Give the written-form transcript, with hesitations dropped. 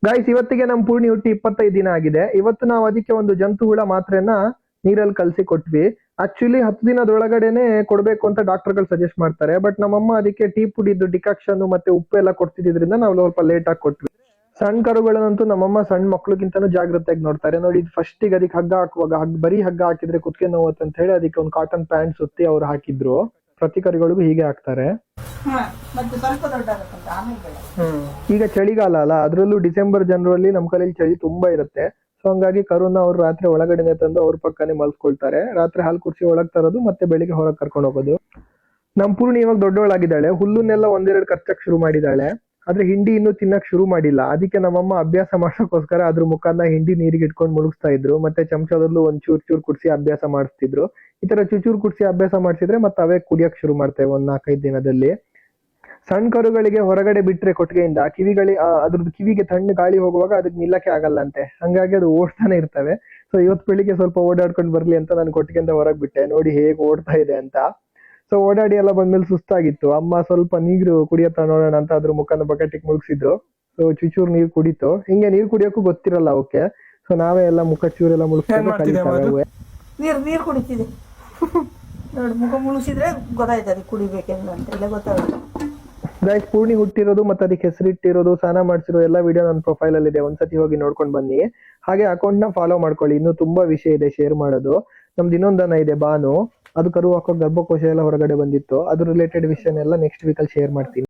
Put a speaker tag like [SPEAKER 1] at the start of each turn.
[SPEAKER 1] Guys, ಇವತ್ತಿಗೆ ನಮ್ ಪೂರ್ಣಿ ಹುಟ್ಟಿ 25 ದಿನ ಆಗಿದೆ. ಇವತ್ತು ನಾವು ಅದಕ್ಕೆ ಒಂದು ಜಂತು ಹುಳ ಮಾತ್ರೆನ ನೀರಲ್ಲಿ ಕಲಸಿ ಕೊಟ್ವಿ. ಆಕ್ಚುಲಿ 10 ದಿನದೊಳಗಡೆನೆ ಕೊಡ್ಬೇಕು ಅಂತ ಡಾಕ್ಟರ್ಗಳು ಸಜೆಸ್ಟ್ ಮಾಡ್ತಾರೆ. ಬಟ್ ನಮ್ಮಮ್ಮ ಅದಕ್ಕೆ ಟೀ ಪುಡಿದ್ದು ಡಿಕಾಕ್ಷನ್ ಮತ್ತೆ ಉಪ್ಪು ಎಲ್ಲ ಕೊಡ್ತಿದ್ರಿಂದ ನಾವು ಸ್ವಲ್ಪ ಲೇಟ್ ಆಗಿ ಕೊಟ್ವಿ. ಸಣ್ಣ ಕರುಗಳನ್ನಂತೂ ನಮ್ಮಮ್ಮ ಸಣ್ಣ ಮಕ್ಳಿಗಿಂತನೂ ಜಾಗ್ರತೆಯಾಗಿ ನೋಡ್ತಾರೆ. ನೋಡಿ, ಫಸ್ಟ್ ಗೆ ಅದಕ್ಕೆ ಹಗ್ಗ ಹಾಕುವಾಗ ಬರೀ ಹಗ್ಗ ಹಾಕಿದ್ರೆ ಕುತ್ತಿಗೆ ನೋವುತ್ತೆ ಅಂತ ಹೇಳಿ ಅದಕ್ಕೆ ಒಂದು ಕಾಟನ್ ಪ್ಯಾಂಟ್ ಸುತ್ತಿ ಅವ್ರು ಹಾಕಿದ್ರು. ಪ್ರತಿ ಕರುಗಳಿಗೂ ಹೀಗೆ ಹಾಕ್ತಾರೆ. ಈಗ ಚಳಿಗಾಲ ಅಲ್ಲ, ಅದ್ರಲ್ಲೂ ಡಿಸೆಂಬರ್ ಜನವರಿ ನಮ್ ಕೈಲಿ ಚಳಿ ತುಂಬಾ ಇರುತ್ತೆ. ಸೊ ಹಂಗಾಗಿ ಕರುನ ಅವ್ರು ರಾತ್ರಿ ಒಳಗಡೆನೆ ತಂದು ಅವ್ರ ಪಕ್ಕನೆ ಮಲ್ಸ್ಕೊಳ್ತಾರೆ. ರಾತ್ರಿ ಹಾಲು ಕುರ್ಸಿ ಒಳಗ್ ತರೋದು ಮತ್ತೆ ಬೆಳಿಗ್ಗೆ ಹೊರಗೆ ಕರ್ಕೊಂಡು ಹೋಗೋದು. ನಮ್ ಪೂರ್ಣಿ ಇವಾಗ ದೊಡ್ಡವಳಾಗಿದ್ದಾಳೆ. ಹುಲ್ಲನ್ನೆಲ್ಲ ಒಂದೆರಡು ಕಚ್ಚಕ್ ಶುರು ಮಾಡಿದಾಳೆ. ಆದ್ರೆ ಹಿಂಡಿ ಇನ್ನೂ ತಿನ್ನಕ್ ಶುರು ಮಾಡಿಲ್ಲ. ಅದಕ್ಕೆ ನಮ್ಮಮ್ಮ ಅಭ್ಯಾಸ ಮಾಡ್ಸೋಕೋಸ್ಕರ ಅದ್ರ ಮುಖಾನ ಹಿಂಡಿ ನೀರಿಗೆ ಇಟ್ಕೊಂಡು ಮುಳುಗಿಸ್ತಾ ಇದ್ರು. ಮತ್ತೆ ಚಮಚದಲ್ಲೂ ಒಂದ್ ಚೂರ್ ಕುಡ್ಸಿ ಅಭ್ಯಾಸ ಮಾಡಿಸ್ತಿದ್ರು. ಈ ತರ ಚೂರ್ ಕುಡ್ಸಿ ಅಭ್ಯಾಸ ಮಾಡಿಸಿದ್ರೆ ಮತ್ತೆ ಅವೇ ಕುಡಿಯಕ್ ಶುರು ಮಾಡ್ತೇವೆ ಒಂದ್ 4-5 ದಿನದಲ್ಲಿ. ಸಣ್ಣ ಕರುಗಳಿಗೆ ಹೊರಗಡೆ ಬಿಟ್ರೆ ಕೊಟ್ಟಿಗೆಯಿಂದ ಅದ್ರದ್ದು ಕಿವಿಗೆ ತಣ್ಣ ಗಾಳಿ ಹೋಗುವಾಗ ಅದಕ್ಕೆ ನಿಲ್ಲಕ್ಕೆ ಆಗಲ್ಲಂತೆ. ಹಂಗಾಗಿ ಅದು ಓಡ್ತಾನೆ ಇರ್ತವೆ. ಸೊ ಇವತ್ತು ಬೆಳಿಗ್ಗೆ ಸ್ವಲ್ಪ ಓಡಾಡ್ಕೊಂಡು ಬರ್ಲಿ ಅಂತ ನಾನು ಕೊಟ್ಟಿಗೆಯಿಂದ ಹೊರಗೆ ಬಿಟ್ಟೆ. ನೋಡಿ ಹೇಗೆ ಓಡ್ತಾ ಇದೆ ಅಂತ. ಸೊ ಓಡಾಡಿ ಎಲ್ಲ ಬಂದ್ಮೇಲೆ ಸುಸ್ತಾಗಿತ್ತು. ಅಮ್ಮ ಸ್ವಲ್ಪ ನೀರು ಕುಡಿಯತ್ತ ನೋಡೋಣ ಅಂತ ಅದ್ರ ಮುಖನ ಬಕೆಟಿಗೆ ಮುಳುಗಿಸಿದ್ರು. ಸೊ ಚೂಚೂರು ನೀರು ಕುಡಿತು. ಹಿಂಗೆ ನೀರು ಕುಡಿಯೋಕ್ಕೂ ಗೊತ್ತಿರಲ್ಲ ಅವಕ್ಕೆ. ಸೊ ನಾವೇ ಎಲ್ಲ ಮುಖ ಚೂರೆಲ್ಲ ಮುಳುಗಿಸ್ಕೊಂಡು ಕಲಿತಾವೆ.
[SPEAKER 2] ನೀರು ಕುಡಿತಿದೆ ನೋಡಿ, ಮುಖ ಮುಳುಗಿಸಿದ್ರೆ ಗೊತ್ತಾಯ್ತದೆ ಕುಡಿಬೇಕೆಂದು ಅಂತ. ಇಲ್ಲ ಗೊತ್ತಾಗುತ್ತೆ.
[SPEAKER 1] ಗೈಸ್, ಪೂರ್ಣಿ ಹುಟ್ಟಿರೋದು ಮತ್ತೆ ಅದಕ್ಕೆ ಹೆಸರಿಟ್ಟಿರೋದು, ಸ್ನಾನ ಮಾಡಿಸಿರೋ ಎಲ್ಲ ವಿಡಿಯೋ ನನ್ನ ಪ್ರೊಫೈಲ್ ಅಲ್ಲಿ ಇದೆ. ಒಂದ್ಸತಿ ಹೋಗಿ ನೋಡ್ಕೊಂಡು ಬನ್ನಿ. ಹಾಗೆ ಅಕೌಂಟ್ ನ ಫಾಲೋ ಮಾಡ್ಕೊಳ್ಳಿ. ಇನ್ನು ತುಂಬಾ ವಿಷಯ ಇದೆ ಶೇರ್ ಮಾಡೋದು. ನಮ್ದು ಇನ್ನೊಂದು ದನ ಇದೆ ಬಾನು. ಅದು ಕರು ಹಾಕೋ ಗರ್ಭಕೋಶ ಎಲ್ಲ ಹೊರಗಡೆ ಬಂದಿತ್ತು. ಅದ್ರ ರಿಲೇಟೆಡ್ ವಿಷಯನೆಲ್ಲ ನೆಕ್ಸ್ಟ್ ವೀಕ್ ಅಲ್ಲಿ ಶೇರ್ ಮಾಡ್ತೀನಿ.